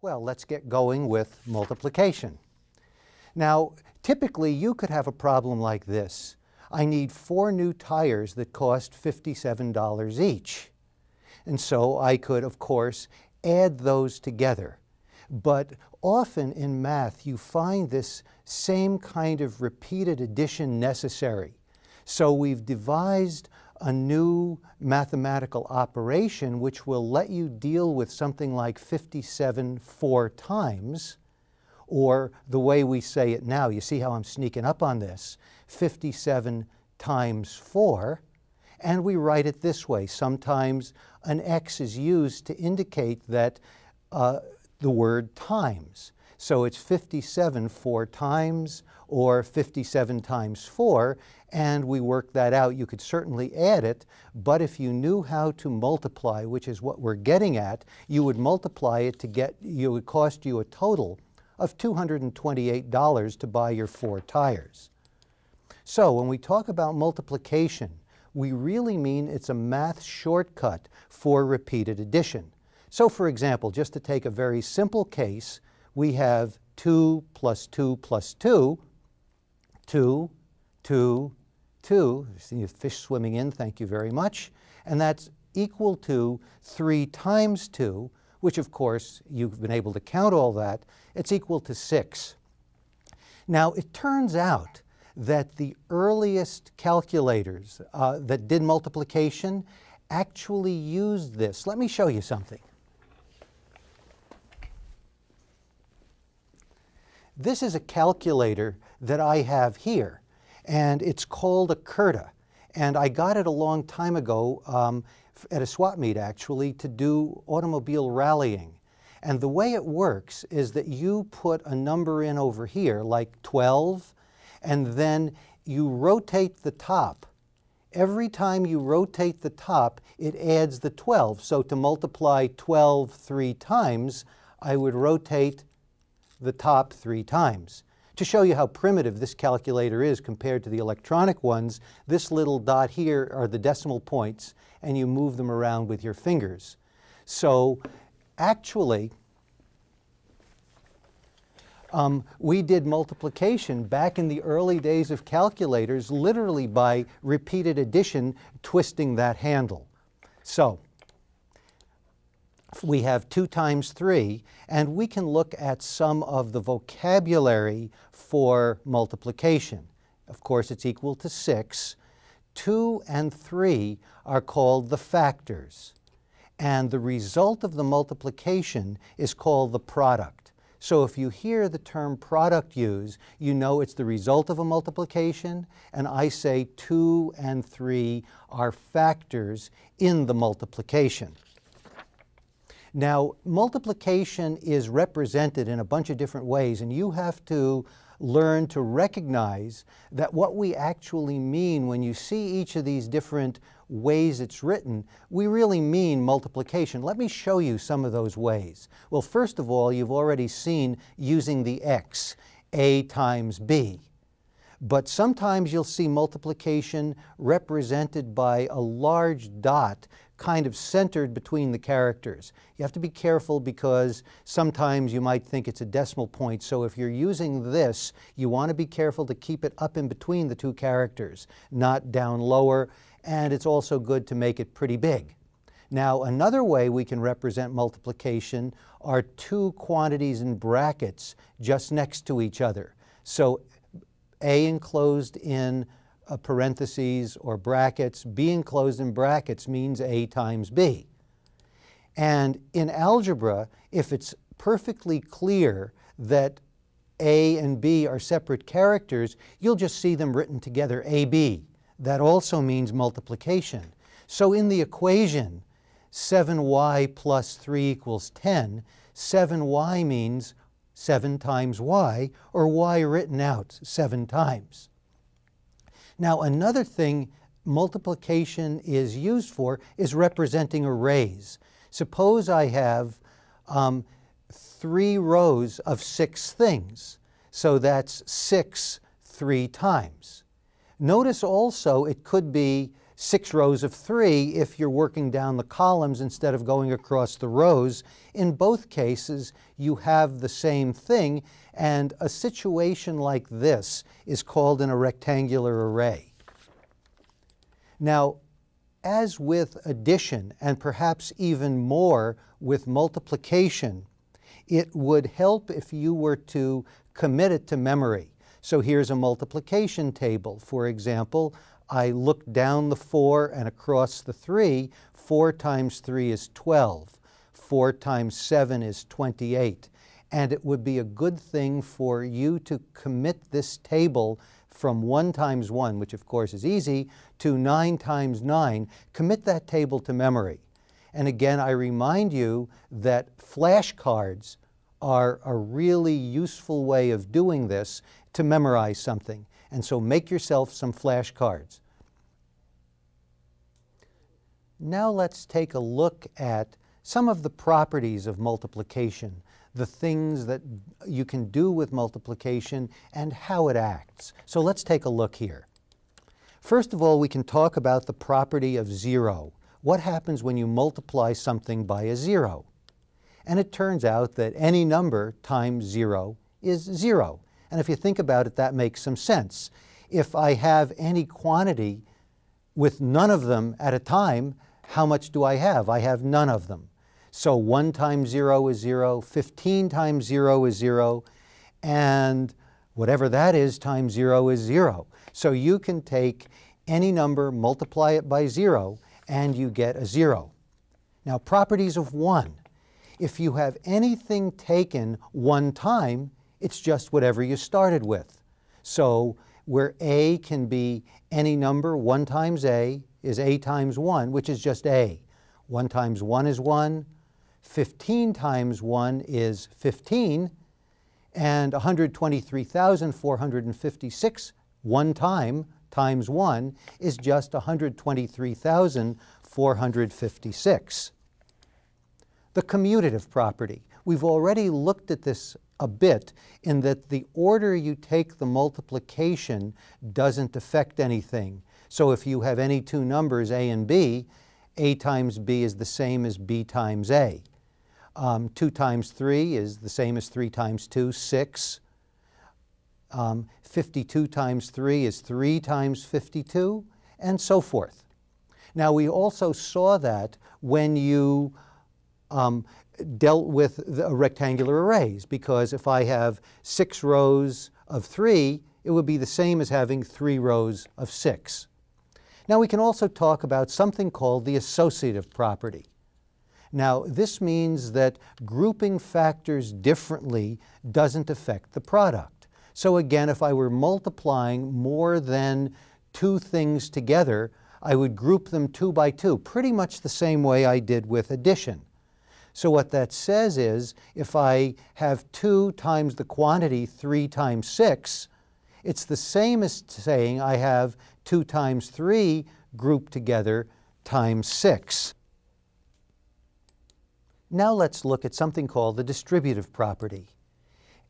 Well, let's get going with multiplication. Now, typically you could have a problem like this. I need 4 new tires that cost $57 each. And so I could, of course, add those together. But often in math you find this same kind of repeated addition necessary. So we've devised a new mathematical operation which will let you deal with something like 57 4 times, or the way we say it now, you see how I'm sneaking up on this, 57 times 4, and we write it this way. Sometimes an X is used to indicate that the word times. So it's 57 4 times, or 57 times 4, and we work that out. You could certainly add it, but if you knew how to multiply, which is what we're getting at, you would multiply it to get, it would cost you a total of $228 to buy your 4 tires. So when we talk about multiplication, we really mean it's a math shortcut for repeated addition. So for example, just to take a very simple case, we have 2 plus 2 plus 2, 2, 2, 2. You see a fish swimming in, thank you very much. And that's equal to 3 times 2, which of course you've been able to count all that. It's equal to 6. Now it turns out that the earliest calculators that did multiplication actually used this. Let me show you something. This is a calculator that I have here, and it's called a Curta. And I got it a long time ago at a swap meet, actually, to do automobile rallying. And the way it works is that you put a number in over here, like 12, and then you rotate the top. Every time you rotate the top, it adds the 12. So to multiply 12 3 times, I would rotate the top 3 times. To show you how primitive this calculator is compared to the electronic ones, this little dot here are the decimal points, and you move them around with your fingers. So actually, we did multiplication back in the early days of calculators literally by repeated addition, twisting that handle. So we have 2 times 3, and we can look at some of the vocabulary for multiplication. Of course, it's equal to 6. 2 and 3 are called the factors, and the result of the multiplication is called the product. So if you hear the term product used, you know it's the result of a multiplication, and I say 2 and 3 are factors in the multiplication. Now, multiplication is represented in a bunch of different ways, and you have to learn to recognize that what we actually mean when you see each of these different ways it's written, we really mean multiplication. Let me show you some of those ways. Well, first of all, you've already seen using the X, A times B. But sometimes you'll see multiplication represented by a large dot kind of centered between the characters. You have to be careful because sometimes you might think it's a decimal point. So if you're using this, you want to be careful to keep it up in between the 2 characters, not down lower. And it's also good to make it pretty big. Now, another way we can represent multiplication are 2 quantities in brackets just next to each other. So A enclosed in parentheses or brackets, B enclosed in brackets means A times B. And in algebra, if it's perfectly clear that A and B are separate characters, you'll just see them written together, AB. That also means multiplication. So in the equation, 7y plus 3 equals 10, 7y means 7 times y, or y written out 7 times. Now, another thing multiplication is used for is representing arrays. Suppose I have 3 rows of 6 things, so that's 6 3 times. Notice also it could be 6 rows of 3 if you're working down the columns instead of going across the rows. In both cases, you have the same thing, and a situation like this is called in a rectangular array. Now, as with addition, and perhaps even more with multiplication, it would help if you were to commit it to memory. So here's a multiplication table. For example, I look down the 4 and across the 3. 4 times 3 is 12. 4 times 7 is 28. And it would be a good thing for you to commit this table from 1 times 1, which of course is easy, to 9 times 9. Commit that table to memory. And again, I remind you that flashcards are a really useful way of doing this to memorize something. And so make yourself some flashcards. Now let's take a look at some of the properties of multiplication, the things that you can do with multiplication and how it acts. So let's take a look here. First of all, we can talk about the property of 0. What happens when you multiply something by a 0? And it turns out that any number times 0 is 0. And if you think about it, that makes some sense. If I have any quantity with none of them at a time, how much do I have? I have none of them. So 1 times 0 is 0, 15 times 0 is 0, and whatever that is times 0 is 0. So you can take any number, multiply it by 0, and you get a 0. Now, properties of 1. If you have anything taken one time, it's just whatever you started with. So where a can be any number, 1 times a is a times 1, which is just a. 1 times 1 is 1. 15 times 1 is 15. And 123,456 one time times 1 is just 123,456. The commutative property. We've already looked at this a bit in that the order you take the multiplication doesn't affect anything. So if you have any two numbers, a and b, a times b is the same as b times a. 2 times 3 is the same as 3 times 2, 6. 52 times 3 is 3 times 52, and so forth. Now, we also saw that when you dealt with the rectangular arrays, because if I have 6 rows of 3, it would be the same as having 3 rows of 6. Now, we can also talk about something called the associative property. Now, this means that grouping factors differently doesn't affect the product. So again, if I were multiplying more than 2 things together, I would group them 2 by 2, pretty much the same way I did with addition. So what that says is, if I have 2 times the quantity 3 times 6, it's the same as saying I have 2 times 3 grouped together times 6. Now let's look at something called the distributive property.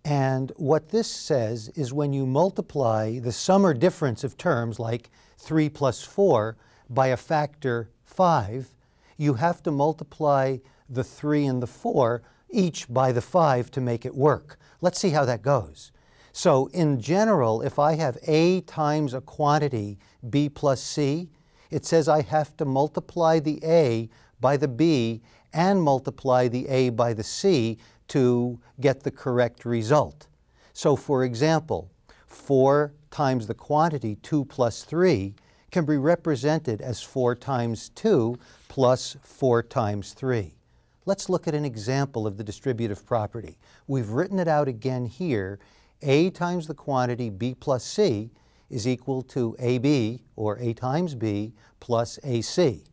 And what this says is when you multiply the sum or difference of terms like 3 plus 4 by a factor 5, you have to multiply the 3 and the 4 each by the 5 to make it work. Let's see how that goes. So in general, if I have a times a quantity b plus c, it says I have to multiply the a by the b and multiply the a by the c to get the correct result. So for example, 4 times the quantity 2 plus 3 can be represented as 4 times 2 plus 4 times 3. Let's look at an example of the distributive property. We've written it out again here. A times the quantity b plus c is equal to ab, or a times b, plus ac.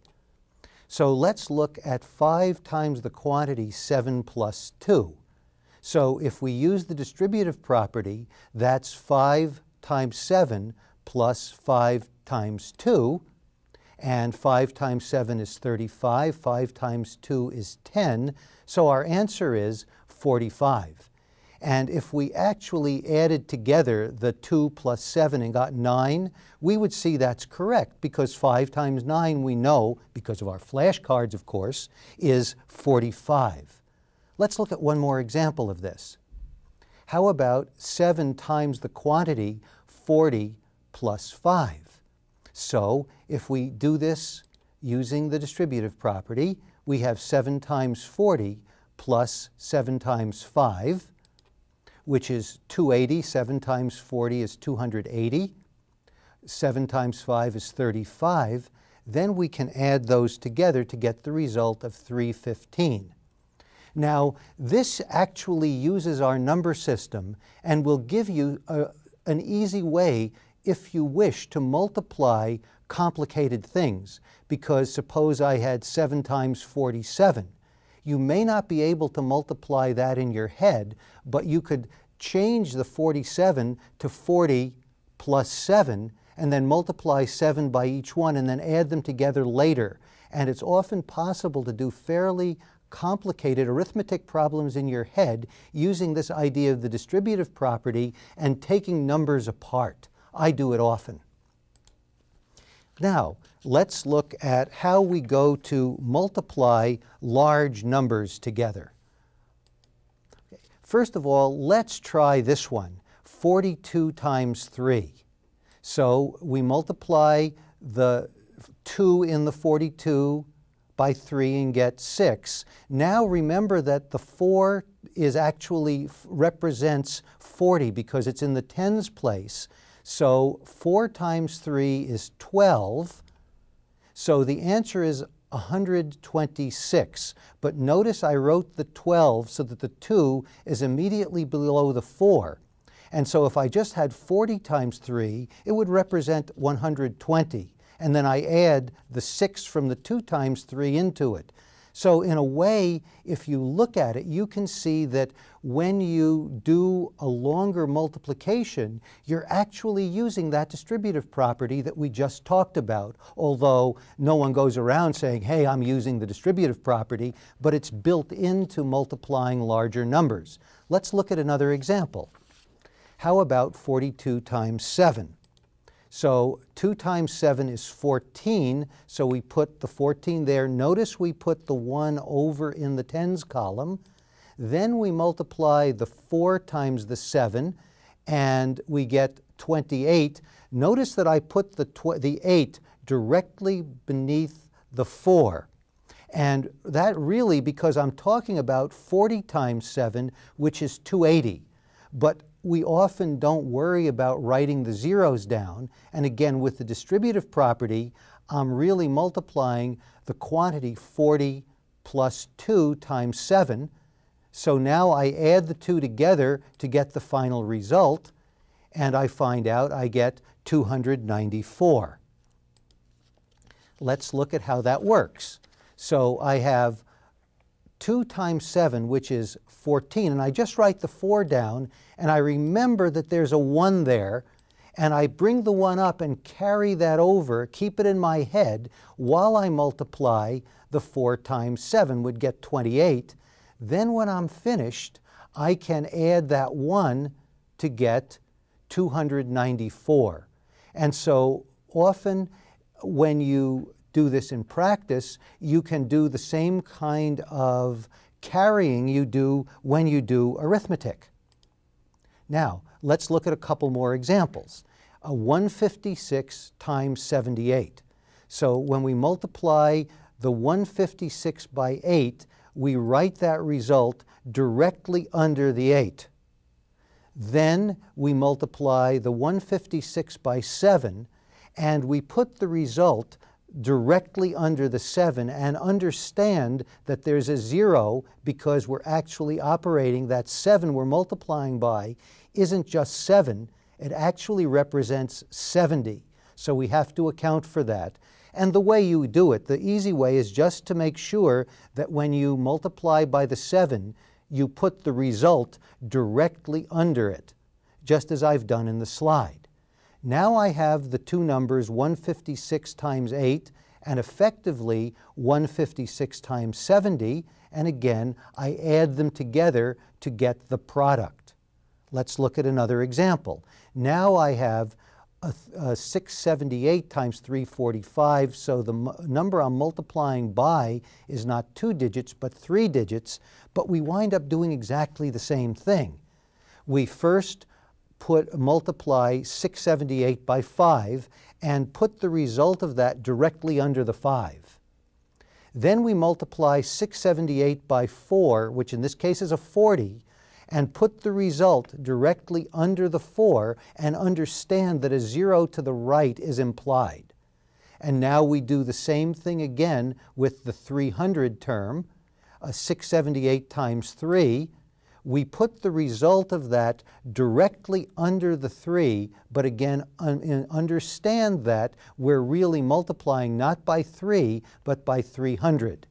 So let's look at 5 times the quantity 7 plus 2. So if we use the distributive property, that's 5 times 7 plus 5 times 2. And 5 times 7 is 35. 5 times 2 is 10. So our answer is 45. And if we actually added together the 2 plus 7 and got 9, we would see that's correct, because 5 times 9 we know, because of our flashcards of course, is 45. Let's look at one more example of this. How about 7 times the quantity 40 plus 5? So if we do this using the distributive property, we have 7 times 40 plus 7 times 5, which is 280. 7 times 40 is 280. 7 times 5 is 35. Then we can add those together to get the result of 315. Now, this actually uses our number system and will give you an easy way, if you wish, to multiply complicated things. Because suppose I had 7 times 47. You may not be able to multiply that in your head, but you could change the 47 to 40 plus 7, and then multiply 7 by each one, and then add them together later. And it's often possible to do fairly complicated arithmetic problems in your head using this idea of the distributive property and taking numbers apart. I do it often. Now, let's look at how we go to multiply large numbers together. First of all, let's try this one, 42 times 3. So we multiply the 2 in the 42 by 3 and get 6. Now remember that the 4 is actually represents 40 because it's in the tens place. So 4 times 3 is 12. So the answer is 126. But notice I wrote the 12 so that the 2 is immediately below the 4. And so if I just had 40 times 3, it would represent 120. And then I add the 6 from the 2 times 3 into it. So in a way, if you look at it, you can see that when you do a longer multiplication, you're actually using that distributive property that we just talked about, although no one goes around saying, hey, I'm using the distributive property, but it's built into multiplying larger numbers. Let's look at another example. How about 42 times 7? So 2 times 7 is 14, so we put the 14 there. Notice we put the 1 over in the tens column. Then we multiply the 4 times the 7, and we get 28. Notice that I put the 8 directly beneath the 4. And that really, because I'm talking about 40 times 7, which is 280. But we often don't worry about writing the zeros down. And again, with the distributive property, I'm really multiplying the quantity 40 plus 2 times 7. So now I add the 2 together to get the final result, and I find out I get 294. Let's look at how that works. So I have 2 times 7, which is 14, and I just write the 4 down, and I remember that there's a 1 there, and I bring the 1 up and carry that over, keep it in my head, while I multiply the 4 times 7 would get 28. Then when I'm finished, I can add that 1 to get 294. And so often when you do this in practice, you can do the same kind of carrying you do when you do arithmetic. Now, let's look at a couple more examples. 156 times 78. So when we multiply the 156 by 8, we write that result directly under the 8. Then we multiply the 156 by 7, and we put the result directly under the 7 and understand that there's a 0 because we're actually operating that 7 we're multiplying by isn't just 7, it actually represents 70. So we have to account for that. And the way you do it, the easy way, is just to make sure that when you multiply by the 7, you put the result directly under it, just as I've done in the slide. Now I have the two numbers 156 times 8 and effectively 156 times 70, and again I add them together to get the product. Let's look at another example. Now I have 678 times 345, so the number I'm multiplying by is not 2 digits, but 3 digits, but we wind up doing exactly the same thing. We first multiply 678 by 5 and put the result of that directly under the 5. Then we multiply 678 by 4, which in this case is a 40, and put the result directly under the 4 and understand that a 0 to the right is implied. And now we do the same thing again with the 300 term, 678 times 3. We put the result of that directly under the 3, but again, understand that we're really multiplying not by 3, but by 300.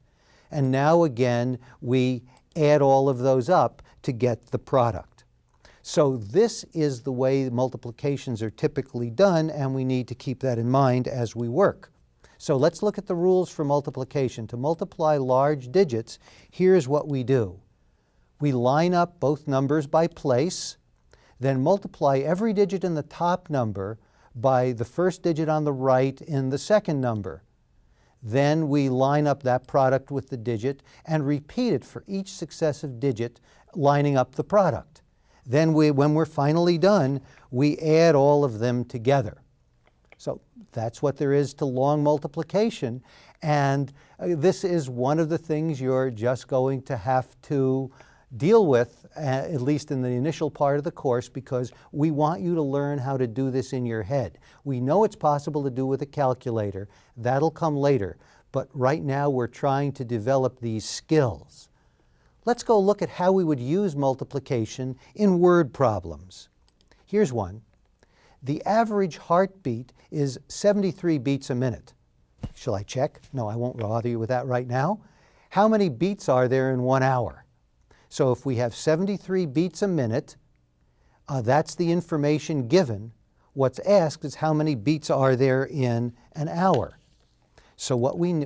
And now again, we add all of those up to get the product. So this is the way multiplications are typically done, and we need to keep that in mind as we work. So let's look at the rules for multiplication. To multiply large digits, here's what we do. We line up both numbers by place, then multiply every digit in the top number by the first digit on the right in the second number. Then we line up that product with the digit and repeat it for each successive digit, lining up the product. Then when we're finally done, we add all of them together. So that's what there is to long multiplication. And this is one of the things you're just going to have to deal with, at least in the initial part of the course, because we want you to learn how to do this in your head. We know it's possible to do with a calculator. That'll come later. But right now we're trying to develop these skills. Let's go look at how we would use multiplication in word problems. Here's one. The average heartbeat is 73 beats a minute. Shall I check? No, I won't bother you with that right now. How many beats are there in 1 hour? So if we have 73 beats a minute, that's the information given. What's asked is how many beats are there in an hour. So what we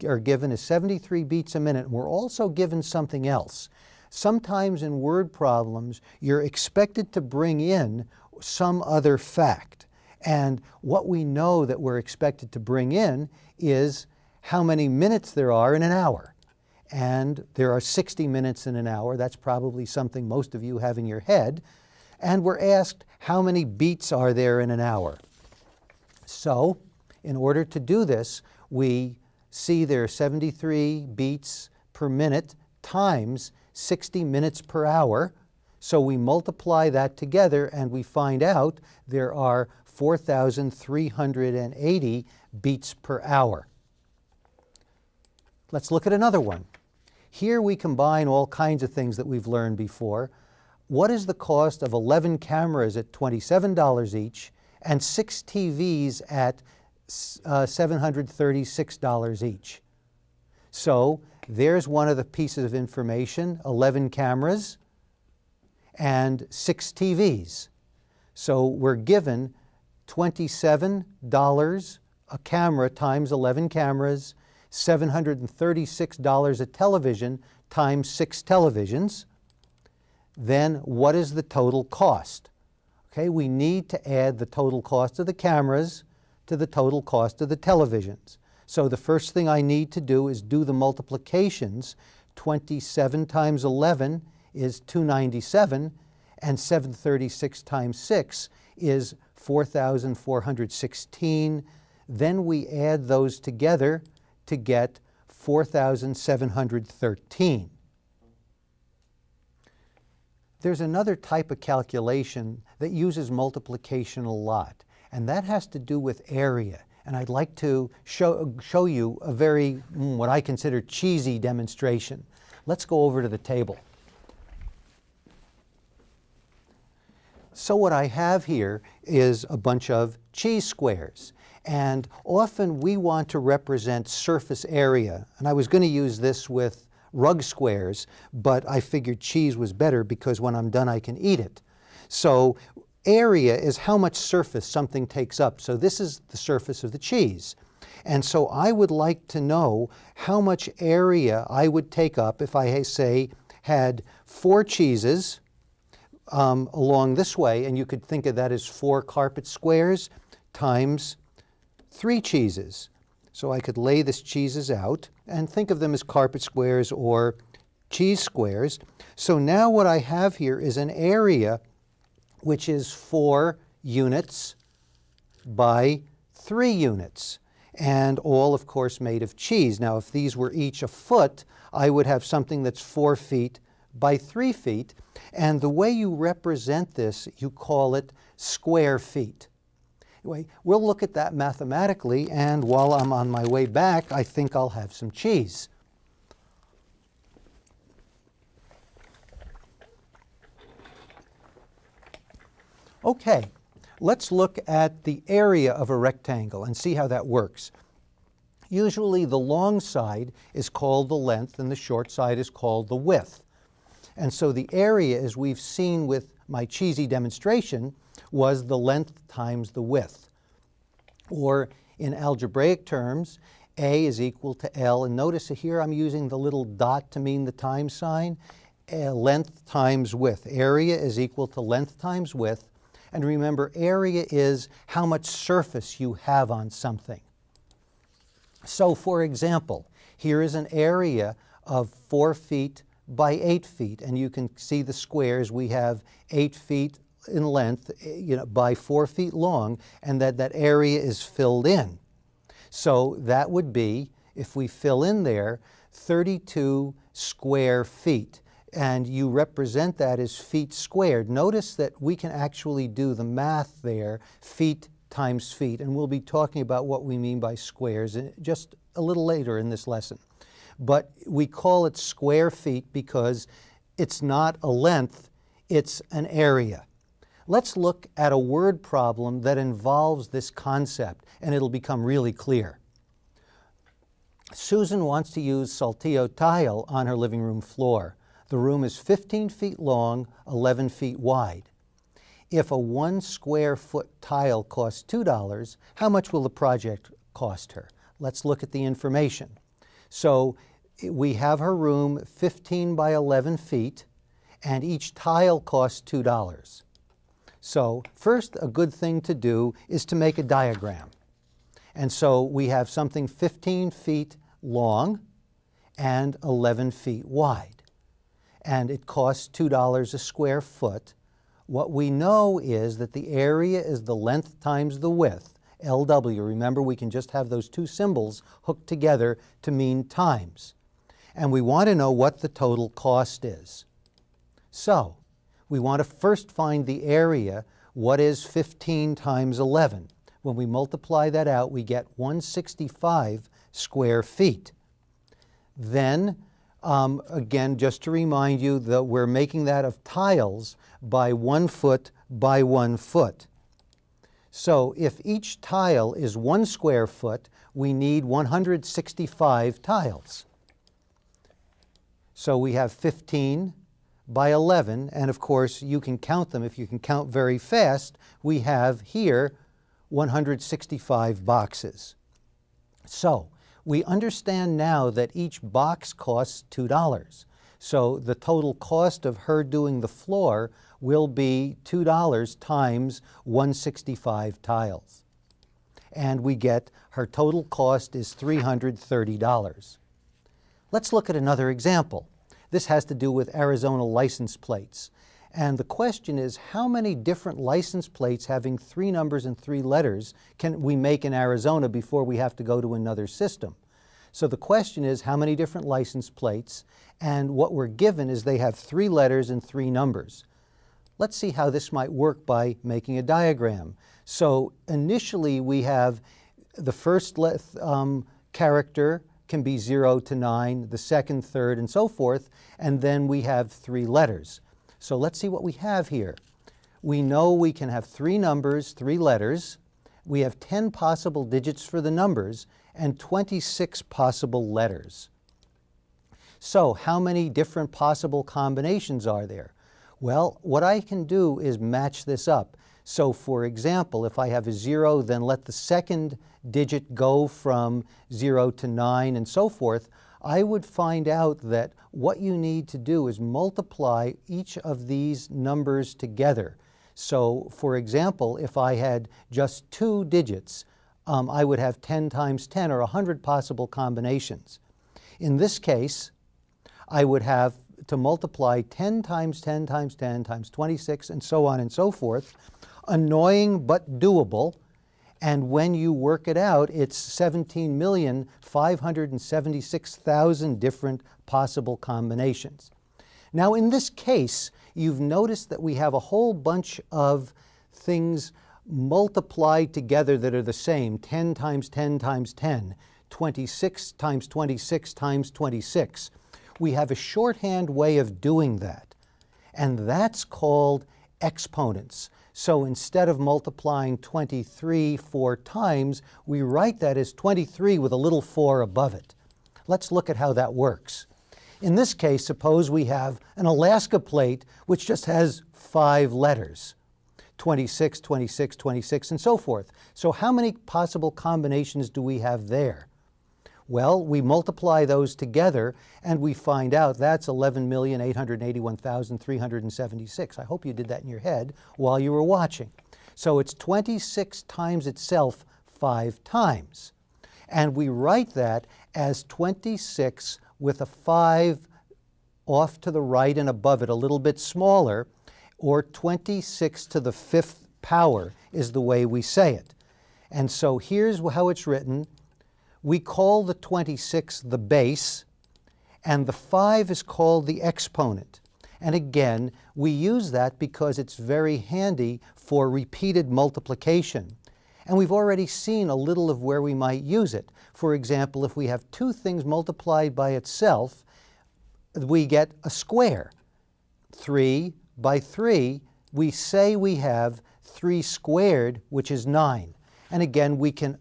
are given is 73 beats a minute. We're also given something else. Sometimes in word problems, you're expected to bring in some other fact. And what we know that we're expected to bring in is how many minutes there are in an hour. And there are 60 minutes in an hour. That's probably something most of you have in your head. And we're asked how many beats are there in an hour. So in order to do this, we see there are 73 beats per minute times 60 minutes per hour. So we multiply that together and we find out there are 4,380 beats per hour. Let's look at another one. Here we combine all kinds of things that we've learned before. What is the cost of 11 cameras at $27 each and 6 TVs at $736 each? So there's one of the pieces of information, 11 cameras and 6 TVs. So we're given $27 a camera times 11 cameras, $736 a television times 6 televisions. Then what is the total cost? Okay, we need to add the total cost of the cameras to the total cost of the televisions. So the first thing I need to do is do the multiplications. 27 times 11 is 297, and 736 times 6 is 4,416. Then we add those together to get 4,713. There's another type of calculation that uses multiplication a lot, and that has to do with area. And I'd like to show you a very, what I consider cheesy demonstration. Let's go over to the table. So what I have here is a bunch of cheese squares. And often we want to represent surface area. And I was going to use this with rug squares, but I figured cheese was better because when I'm done I can eat it. So area is how much surface something takes up. So this is the surface of the cheese. And so I would like to know how much area I would take up if I, say, had 4 cheeses along this way, and you could think of that as 4 carpet squares times 3 cheeses. So I could lay this cheeses out and think of them as carpet squares or cheese squares. So now what I have here is an area which is 4 units by 3 units, and all, of course, made of cheese. Now, if these were each a foot, I would have something that's 4 feet by 3 feet, and the way you represent this, you call it square feet. Anyway, we'll look at that mathematically, and while I'm on my way back, I think I'll have some cheese. Okay, let's look at the area of a rectangle and see how that works. Usually the long side is called the length and the short side is called the width. And so the area, as we've seen with my cheesy demonstration, was the length times the width. Or in algebraic terms, A is equal to L. And notice here I'm using the little dot to mean the time sign. Length times width. Area is equal to length times width. And remember, area is how much surface you have on something. So for example, here is an area of 4 feet by 8 feet. And you can see the squares. We have 8 feet in length, by 4 feet long, and that area is filled in. So that would be, if we fill in there, 32 square feet. And you represent that as feet squared. Notice that we can actually do the math there, feet times feet, and we'll be talking about what we mean by squares just a little later in this lesson. But we call it square feet because it's not a length, it's an area. Let's look at a word problem that involves this concept, and it'll become really clear. Susan wants to use saltillo tile on her living room floor. The room is 15 feet long, 11 feet wide. If a 1 square foot tile costs $2, how much will the project cost her? Let's look at the information. So we have her room 15 by 11 feet, and each tile costs $2. So first, a good thing to do is to make a diagram. And so we have something 15 feet long and 11 feet wide. And it costs $2 a square foot. What we know is that the area is the length times the width, LW. Remember, we can just have those 2 symbols hooked together to mean times. And we want to know what the total cost is. So we want to first find the area. What is 15 times 11? When we multiply that out, we get 165 square feet. Then again, just to remind you that we're making that of tiles by 1 foot by 1 foot. So if each tile is 1 square foot, we need 165 tiles. So we have 15 by 11, and of course you can count them. If you can count very fast, we have here 165 boxes. So we understand now that each box costs $2. So the total cost of her doing the floor will be $2 times 165 tiles. And we get her total cost is $330. Let's look at another example. This has to do with Arizona license plates. And the question is, how many different license plates having 3 numbers and 3 letters can we make in Arizona before we have to go to another system? So the question is, how many different license plates? And what we're given is they have 3 letters and 3 numbers. Let's see how this might work by making a diagram. So initially we have the first character can be 0 to 9, the second, third, and so forth, and then we have 3 letters. So let's see what we have here. We know we can have 3 numbers, 3 letters. We have 10 possible digits for the numbers and 26 possible letters. So how many different possible combinations are there? Well, what I can do is match this up. So for example, if I have a 0, then let the second digit go from 0 to 9 and so forth. I would find out that what you need to do is multiply each of these numbers together. So, for example, if I had just 2 digits, I would have 10 times 10, or 100 possible combinations. In this case, I would have to multiply 10 times 10 times 10 times 26, and so on and so forth. Annoying but doable. And when you work it out, it's 17,576,000 different possible combinations. Now, in this case, you've noticed that we have a whole bunch of things multiplied together that are the same: 10 times 10 times 10, 26 times 26 times 26. We have a shorthand way of doing that, and that's called exponents. So instead of multiplying 23 4 times, we write that as 23 with a little 4 above it. Let's look at how that works. In this case, suppose we have an Alaska plate which just has 5 letters: 26, 26, 26, and so forth. So how many possible combinations do we have there? Well, we multiply those together and we find out that's 11,881,376. I hope you did that in your head while you were watching. So it's 26 times itself 5 times. And we write that as 26 with a 5 off to the right and above it, a little bit smaller, or 26 to the 5th power is the way we say it. And so here's how it's written. We call the 26 the base, and the 5 is called the exponent. And again, we use that because it's very handy for repeated multiplication. And we've already seen a little of where we might use it. For example, if we have 2 things multiplied by itself, we get a square. 3 by 3, we say we have 3 squared, which is 9. And again, we can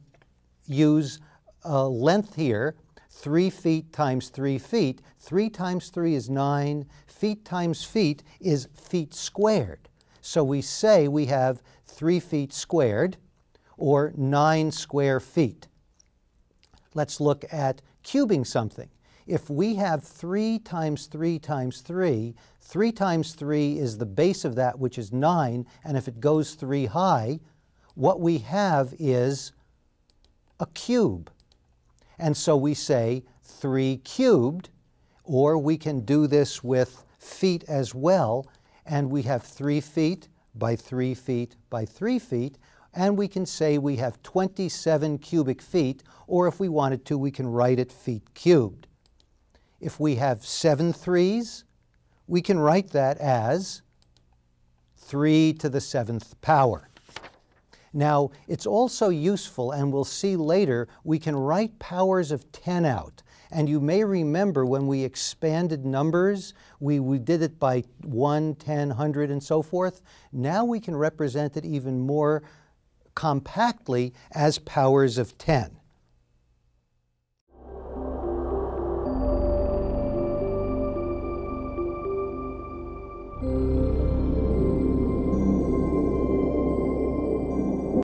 use length here, 3 feet times 3 feet. 3 times 3 is 9. Feet times feet is feet squared. So we say we have 3 feet squared, or 9 square feet. Let's look at cubing something. If we have 3 times 3 times 3, 3 times 3 is the base of that, which is 9, and if it goes 3 high, what we have is a cube. And so we say 3 cubed, or we can do this with feet as well, and we have 3 feet by 3 feet by 3 feet, and we can say we have 27 cubic feet, or if we wanted to, we can write it feet cubed. If we have 7 threes, we can write that as 3 to the 7th power. Now, it's also useful, and we'll see later, we can write powers of 10 out. And you may remember when we expanded numbers, we did it by 1, 10, 100, and so forth. Now we can represent it even more compactly as powers of 10.